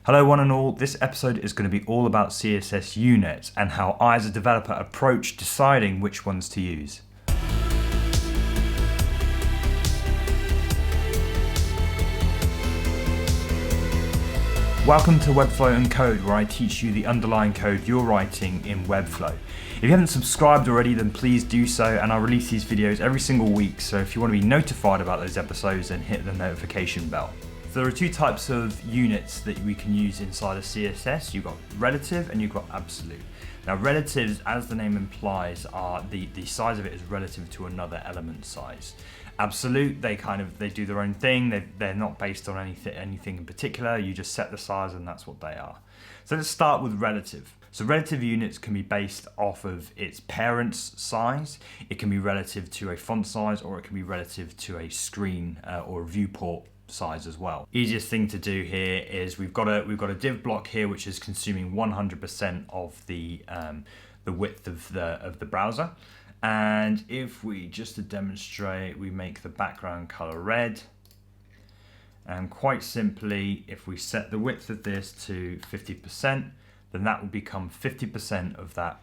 Hello one and all, this episode is going to be all about CSS units and how I as a developer approach deciding which ones to use. Welcome to Webflow and Code, where I teach you the underlying code you're writing in Webflow. If you haven't subscribed already, then please do so, and I release these videos every single week, so if you want to be notified about those episodes, then hit the notification bell. So there are two types of units that we can use inside of CSS. You've got relative and you've got absolute. Now relatives, as the name implies, are the size of it is relative to another element size. Absolute, they do their own thing. They're not based on anything in particular. You just set the size and that's what they are. So let's start with relative. So relative units can be based off of its parent's size. It can be relative to a font size, or it can be relative to a screen or a viewport size as well. Easiest thing to do here is we've got a div block here which is consuming 100% of the width of the browser. And if we, just to demonstrate, we make the background color red, and quite simply, if we set the width of this to 50%, then that will become 50% of that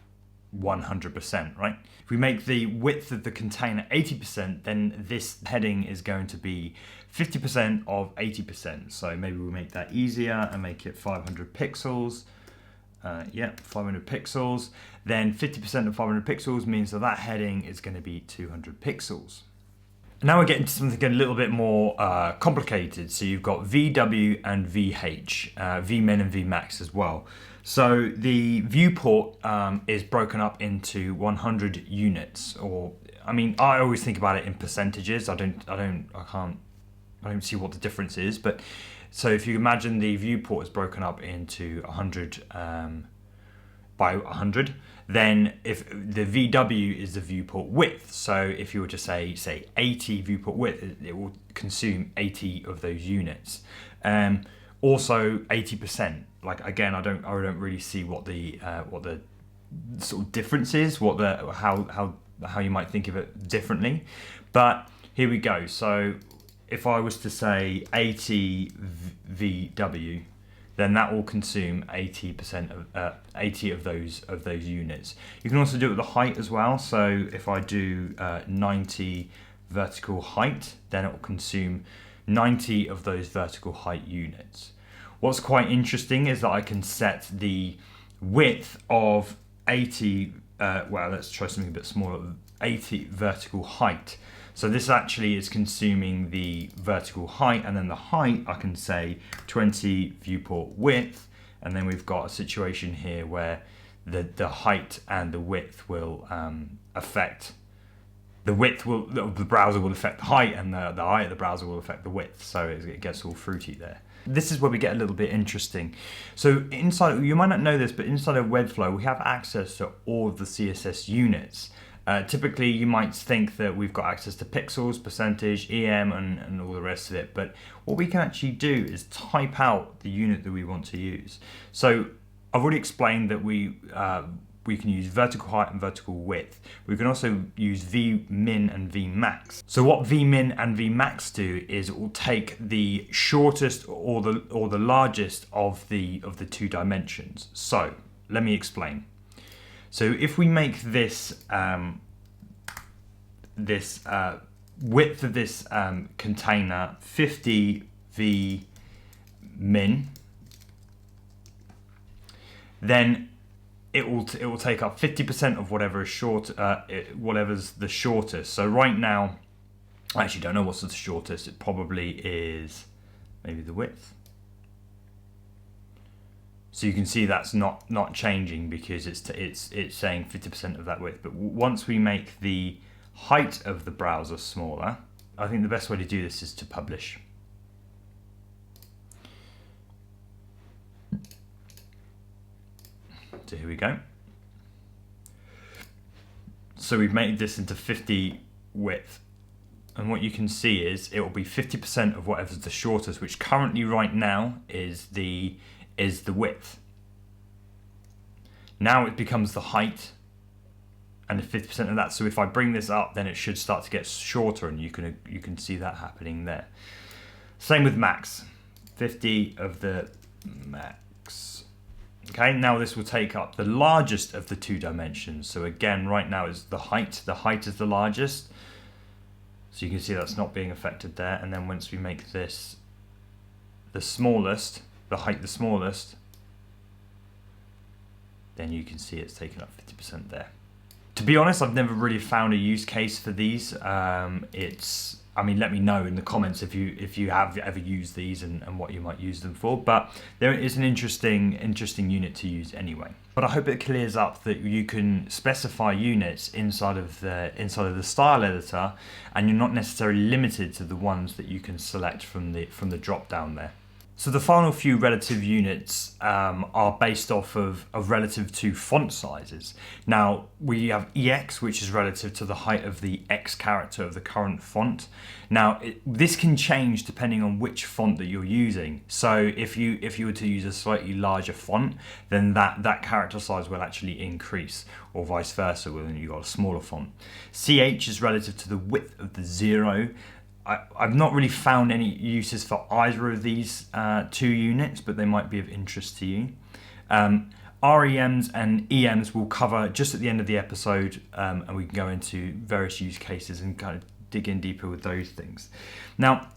100%, right? If we make the width of the container 80%, then this heading is going to be 50% of 80%. So maybe we'll make that easier and make it 500 pixels. 500 pixels. Then 50% of 500 pixels means that heading is going to be 200 pixels. Now we're getting to something a little bit more complicated. So you've got VW and VH, Vmin and Vmax as well. So the viewport is broken up into 100 units, or I always think about it in percentages. I don't see what the difference is, but so if you imagine the viewport is broken up into 100 by 100, then if the VW is the viewport width, so if you were to say 80 viewport width, it will consume 80 of those units. Also 80%. Like again, I don't really see what the sort of difference is, how you might think of it differently, but here we go. So if I was to say 80 VW, then that will consume 80% of 80 of those units. You can also do it with the height as well. So if I do 90 vertical height, then it will consume 90 of those vertical height units. What's quite interesting is that I can set the width of 80. Let's try something a bit smaller. 80 vertical height. So this actually is consuming the vertical height, and then the height I can say 20 viewport width, and then we've got a situation here where the height and the width will affect the width of the browser will affect the height, and the height of the browser will affect the width. So it gets all fruity there. This is where we get a little bit interesting. So inside, you might not know this, but inside of Webflow we have access to all of the CSS units. Typically you might think that we've got access to pixels, percentage, EM and all the rest of it, but what we can actually do is type out the unit that we want to use. So I've already explained that we can use vertical height and vertical width. We can also use Vmin and Vmax. So what Vmin and Vmax do is it will take the shortest or the largest of the two dimensions. So let me explain. So if we make this width of this container 50 Vmin, then it will take up 50% of whatever is whatever's the shortest. So right now, I actually don't know what's the shortest. It probably is maybe the width. So you can see that's not changing because it's saying 50% of that width. But once we make the height of the browser smaller, I think the best way to do this is to publish. So here we go. So we've made this into 50 width. And what you can see is it will be 50% of whatever's the shortest, which currently right now is the width. Now it becomes the height and 50% of that. So if I bring this up, then it should start to get shorter, and you can see that happening there. Same with max. 50 of the max. Okay, now this will take up the largest of the two dimensions. So again, right now is the height. The height is the largest. So you can see that's not being affected there. And then once we make this the smallest, the height the smallest, then you can see it's taken up 50% there. To be honest, I've never really found a use case for these. I mean, let me know in the comments if you have ever used these and what you might use them for. But there is an interesting unit to use anyway. But I hope it clears up that you can specify units inside of the style editor, and you're not necessarily limited to the ones that you can select from the drop down there. So the final few relative units are based off of relative to font sizes. Now we have EX, which is relative to the height of the X character of the current font. Now this can change depending on which font that you're using. So if you were to use a slightly larger font, then that character size will actually increase, or vice versa when you've got a smaller font. CH is relative to the width of the 0. I've not really found any uses for either of these two units, but they might be of interest to you. REMs and EMs will cover just at the end of the episode, and we can go into various use cases and kind of dig in deeper with those things. Now,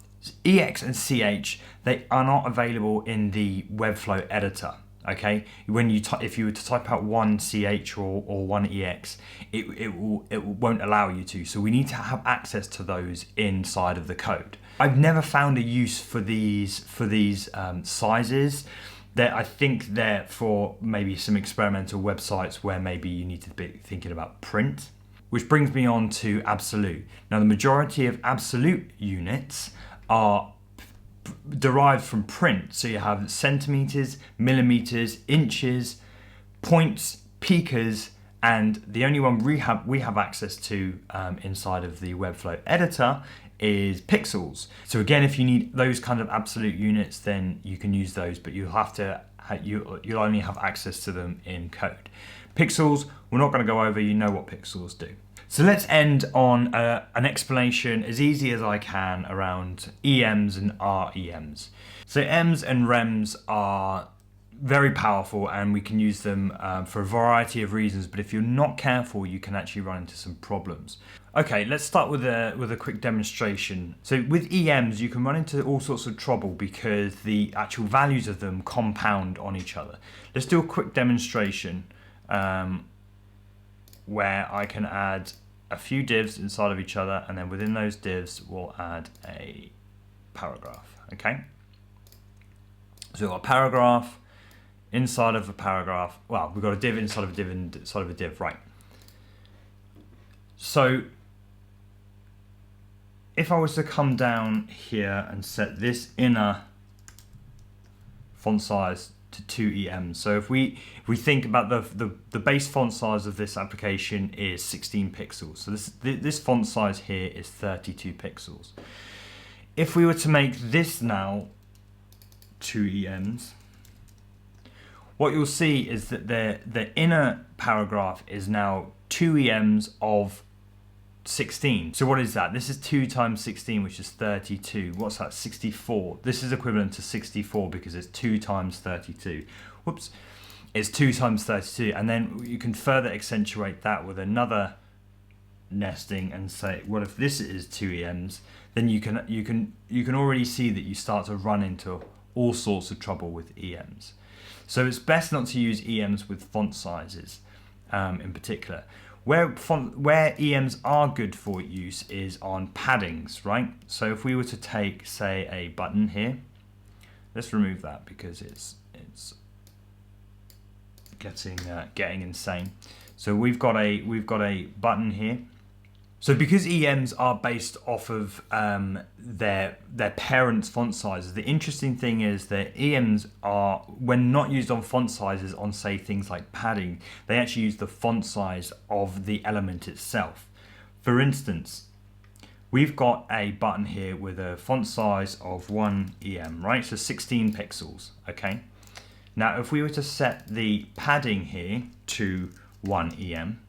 EX and CH, they are not available in the Webflow editor. Okay, when if you were to type out one CH or one EX, it won't allow you to. So we need to have access to those inside of the code. I've never found a use for these sizes. I think they're for maybe some experimental websites where maybe you need to be thinking about print. Which brings me on to absolute. Now the majority of absolute units are derived from print. So you have centimeters, millimeters, inches, points, picas, and the only one we have access to inside of the Webflow editor is pixels. So again, if you need those kind of absolute units, then you can use those, but you'll only have access to them in code. Pixels, we're not going to go over. You know what pixels do. So let's end on an explanation as easy as I can around EMs and REMs. So EMs and REMs are very powerful, and we can use them for a variety of reasons, but if you're not careful, you can actually run into some problems. Okay, let's start with a quick demonstration. So with EMs, you can run into all sorts of trouble because the actual values of them compound on each other. Let's do a quick demonstration where I can add a few divs inside of each other, and then within those divs we'll add a paragraph. Okay, so we've got a paragraph inside of a paragraph. Well, we've got a div inside of a div inside of a div, right? So if I was to come down here and set this inner font size to 2 EMs. So if we think about the base font size of this application is 16 pixels. So this font size here is 32 pixels. If we were to make this now 2 EMs, what you'll see is that the inner paragraph is now 2 EMs of 16. So what is that? This is 2 times 16, which is 32. What's that? 64. This is equivalent to 64 because it's 2 times 32. Whoops. It's 2 times 32. And then you can further accentuate that with another nesting and say, well, if this is 2 EMs, then you can already see that you start to run into all sorts of trouble with EMs. So it's best not to use EMs with font sizes in particular. Where EMs are good for use is on paddings, right? So if we were to take, say, a button here, let's remove that because it's getting insane. So we've got a button here. So because EMs are based off of their parents' font sizes, the interesting thing is that EMs are, when not used on font sizes on, say, things like padding, they actually use the font size of the element itself. For instance, we've got a button here with a font size of 1 EM, right? So 16 pixels, okay? Now, if we were to set the padding here to 1 EM,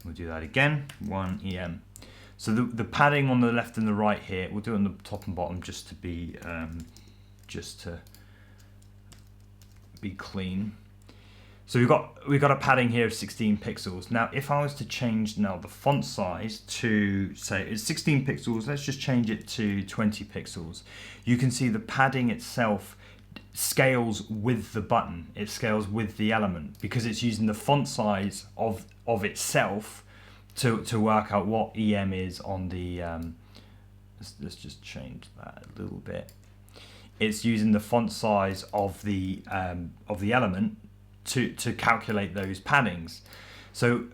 we'll do that again, 1 EM. So the padding on the left and the right here, we'll do it on the top and bottom just to be just to be clean. So we've got a padding here of 16 pixels. Now, if I was to change now the font size to, say it's 16 pixels, let's just change it to 20 pixels. You can see the padding itself scales with the button. It scales with the element because it's using the font size of itself to work out what EM is on the. Let's just change that a little bit. It's using the font size of the element to calculate those paddings. So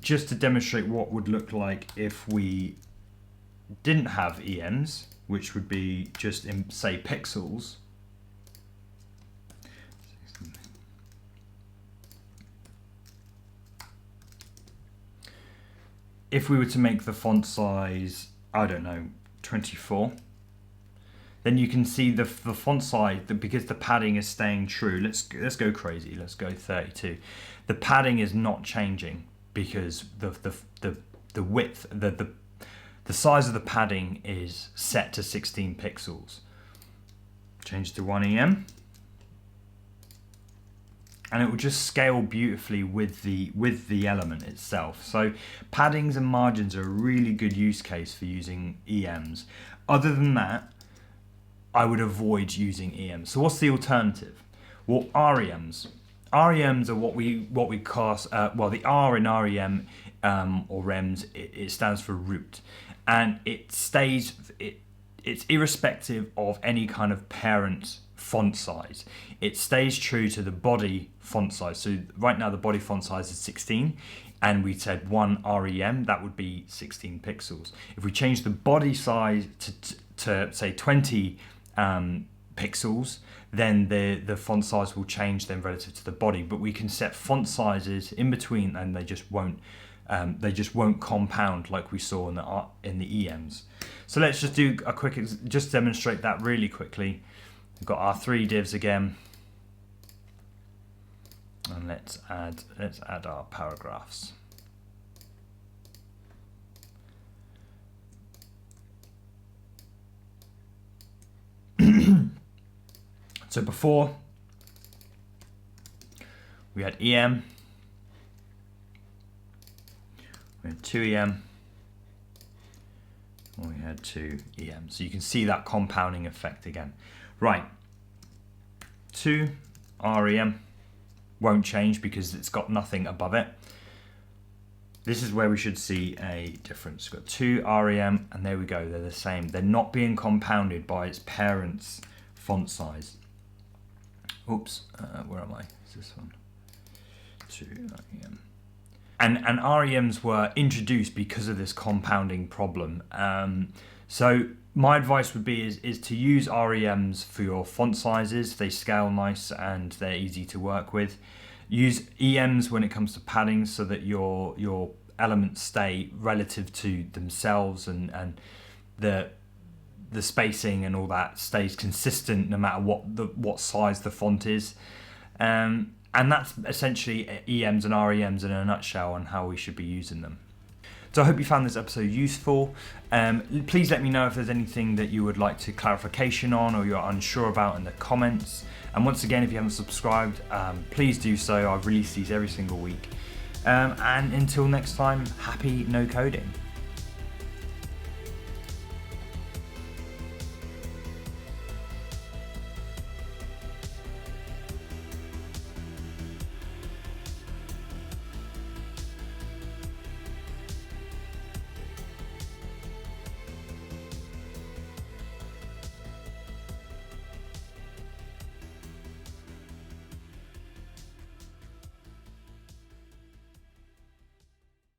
just to demonstrate what would look like if we didn't have EMs, which would be just in, say, pixels. If we were to make the font size, I don't know, 24, then you can see the font size, because the padding is staying true. Let's go crazy. Let's go 32. The padding is not changing because the width, the size of the padding is set to 16 pixels. Change to 1 EM, and it will just scale beautifully with the element itself. So paddings and margins are a really good use case for using EMs. Other than that, I would avoid using EMs. So what's the alternative? Well, REMs. REMs are what we class. Well, the R in REM or REMs, it stands for root, and it stays. It's irrespective of any kind of parent font size. It stays true to the body font size. So right now the body font size is 16, and we said 1 REM, that would be 16 pixels. If we change the body size to say 20 pixels, then the font size will change then relative to the body. But we can set font sizes in between, and they just won't compound like we saw in the EMs. So let's just do a quick, just demonstrate that really quickly. We've got our 3 divs again, and let's add our paragraphs. So before we had EM, we had 2 EM, and we had 2 EM. So you can see that compounding effect again. Right, 2 REM won't change because it's got nothing above it. This is where we should see a difference. We've got 2 REM, and there we go, they're the same. They're not being compounded by its parent's font size. Oops, where am I? Is this one? 2 REM. And REMs were introduced because of this compounding problem. So my advice would be is to use REMs for your font sizes. They scale nice and they're easy to work with. Use EMs when it comes to padding so that your elements stay relative to themselves, and the spacing and all that stays consistent no matter what size the font is. And that's essentially EMs and REMs in a nutshell on how we should be using them. So I hope you found this episode useful. Please let me know if there's anything that you would like to clarification on or you're unsure about in the comments. And once again, if you haven't subscribed, please do so. I release these every single week. And until next time, happy no coding.